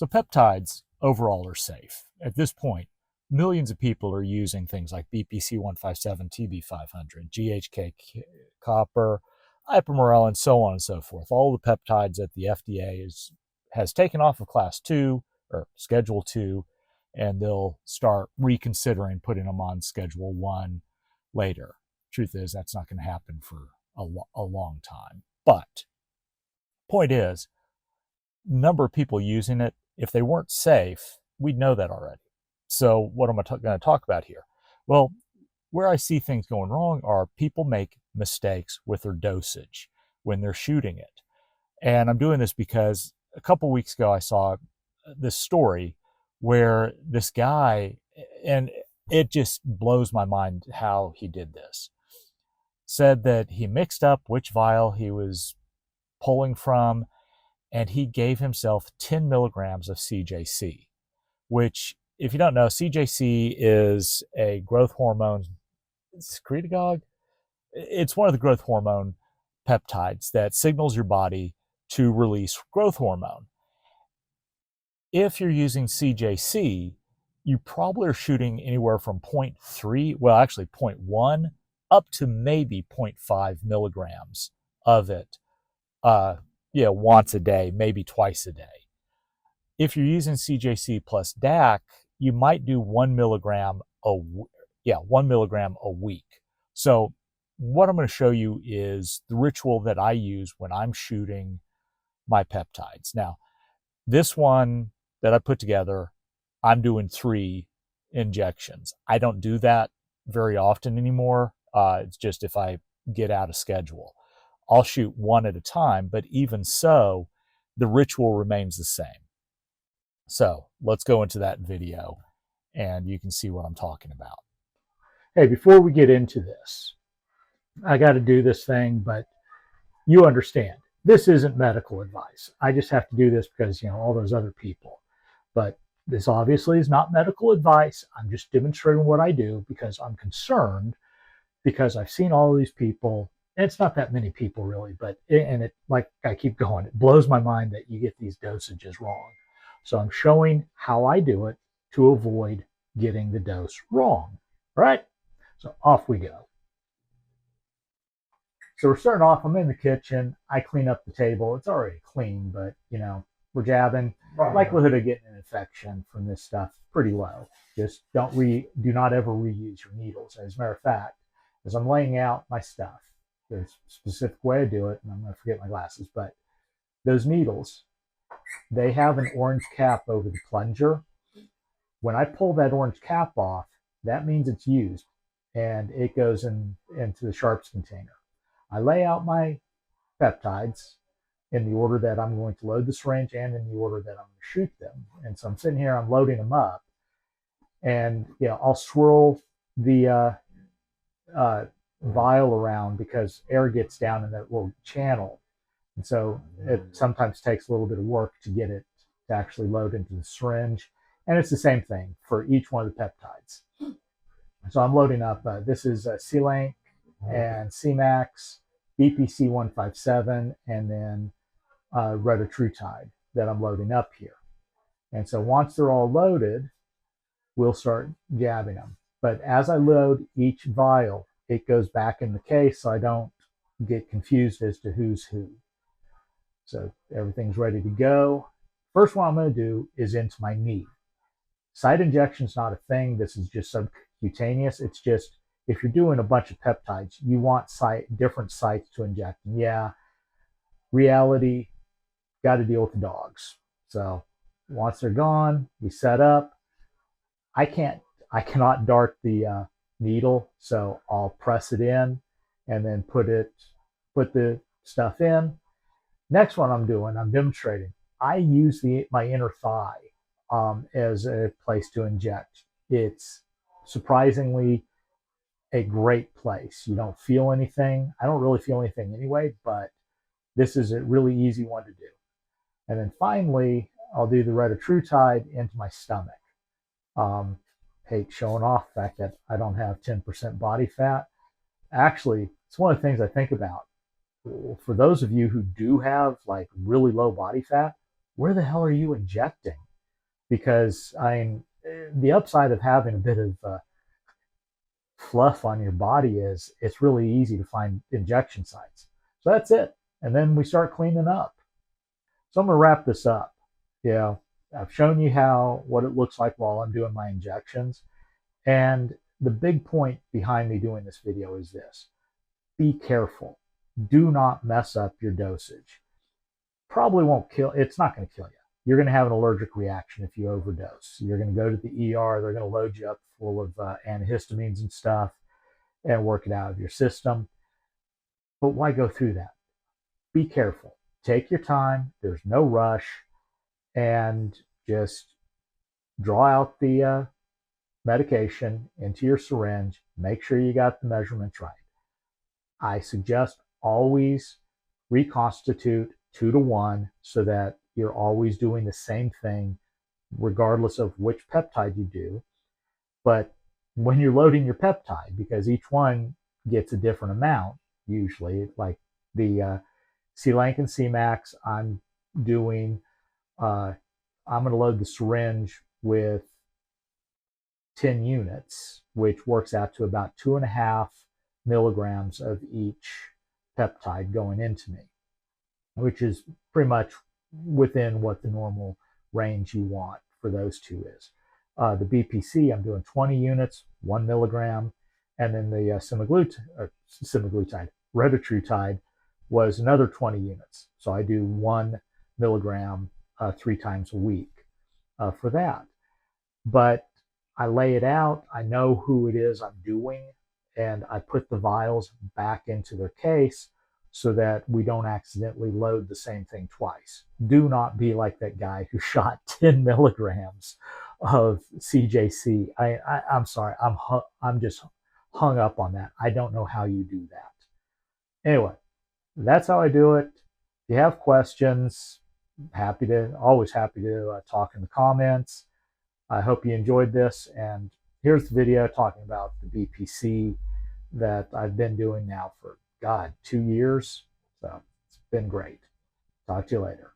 So peptides overall are safe. At this point, millions of people are using things like BPC 157, TB 500, GHK copper, ipamorelin, and so on and so forth. All the peptides that the FDA has taken off of class 2 or schedule 2, and they'll start reconsidering putting them on schedule 1 later. Truth is, that's not going to happen for a long time. But point is, number of people using it, if they weren't safe, we'd know that already. So what am I going to talk about here? Well, where I see things going wrong are people make mistakes with their dosage when they're shooting it. And I'm doing this because a couple weeks ago I saw this story where this guy, and it just blows my mind how he did this, said that he mixed up which vial he was pulling from, and he gave himself 10 milligrams of CJC, which, if you don't know, CJC is a growth hormone secretagogue. It's one of the growth hormone peptides that signals your body to release growth hormone. If you're using CJC, you probably are shooting anywhere from 0.3, well, actually 0.1, up to maybe 0.5 milligrams of it once a day, maybe twice a day. If you're using CJC plus DAC, you might do 1 milligram a week. So what I'm going to show you is the ritual that I use when I'm shooting my peptides. Now, this one that I put together, I'm doing 3 injections. I don't do that very often anymore. It's just if I get out of schedule. I'll shoot 1 at a time, but even so, the ritual remains the same. So let's go into that video and you can see what I'm talking about. Hey, before we get into this, I got to do this thing, but you understand, this isn't medical advice. I just have to do this because, all those other people. But this obviously is not medical advice. I'm just demonstrating what I do because I'm concerned, because I've seen all of these people. And it's not that many people really, but like I keep going, it blows my mind that you get these dosages wrong. So I'm showing how I do it to avoid getting the dose wrong. All right, so off we go. So we're starting off, I'm in the kitchen. I clean up the table. It's already clean, but we're jabbing. Likelihood of getting an infection from this stuff pretty low. Just do not ever reuse your needles. As a matter of fact, as I'm laying out my stuff, there's a specific way to do it, and I'm going to forget my glasses, but those needles, they have an orange cap over the plunger. When I pull that orange cap off, that means it's used, and it goes into the sharps container. I lay out my peptides in the order that I'm going to load the syringe and in the order that I'm going to shoot them. And so I'm sitting here, I'm loading them up, and I'll swirl the vial around because air gets down in that little channel. And so it sometimes takes a little bit of work to get it to actually load into the syringe. And it's the same thing for each one of the peptides. So I'm loading up, this is C-Link and C-Max, BPC 157, and then retatrutide that I'm loading up here. And so once they're all loaded, we'll start jabbing them. But as I load each vial, it goes back in the case so I don't get confused as to who's who. So everything's ready to go. First one I'm going to do is into my knee. Site injection is not a thing. This is just subcutaneous. It's just if you're doing a bunch of peptides, you want different sites to inject. And yeah, reality, got to deal with the dogs. So once they're gone, we set up. I cannot dart the needle, so I'll press it in and then put the stuff in. Next one I'm demonstrating. I use my inner thigh as a place to inject. It's surprisingly a great place. You don't feel anything. I don't really feel anything anyway, but this is a really easy one to do. And then finally, I'll do the retatrutide into my stomach. Hate showing off the fact that I don't have 10% body fat. Actually, it's one of the things I think about. For those of you who do have like really low body fat, where the hell are you injecting? because the upside of having a bit of fluff on your body is it's really easy to find injection sites. So that's it. And then we start cleaning up. So I'm going to wrap this up. Yeah, I've shown you what it looks like while I'm doing my injections. And the big point behind me doing this video is this: be careful. Do not mess up your dosage. Probably won't kill, it's not going to kill you. You're going to have an allergic reaction if you overdose. You're going to go to the ER. They're going to load you up full of antihistamines and stuff and work it out of your system. But why go through that? Be careful. Take your time. There's no rush. And just draw out the medication into your syringe. Make sure you got the measurements right. I suggest always reconstitute 2-to-1 so that you're always doing the same thing regardless of which peptide you do. But when you're loading your peptide, because each one gets a different amount, usually, like the C-Lank and C-Max, I'm doing, I'm going to load the syringe with 10 units, which works out to about 2.5 milligrams of each peptide going into me, which is pretty much within what the normal range you want for those two is. The BPC, I'm doing 20 units, 1 milligram, and then the semaglutide, retatrutide, was another 20 units. So I do 1 milligram 3 times a week for that. But I lay it out. I know who it is I'm doing, and I put the vials back into their case so that we don't accidentally load the same thing twice. Do not be like that guy who shot 10 milligrams of CJC. I'm sorry. I'm just hung up on that. I don't know how you do that. Anyway, that's how I do it. If you have questions, always happy to talk in the comments. I hope you enjoyed this, and here's the video talking about the BPC that I've been doing now for, God, 2 years. So it's been great. Talk to you later.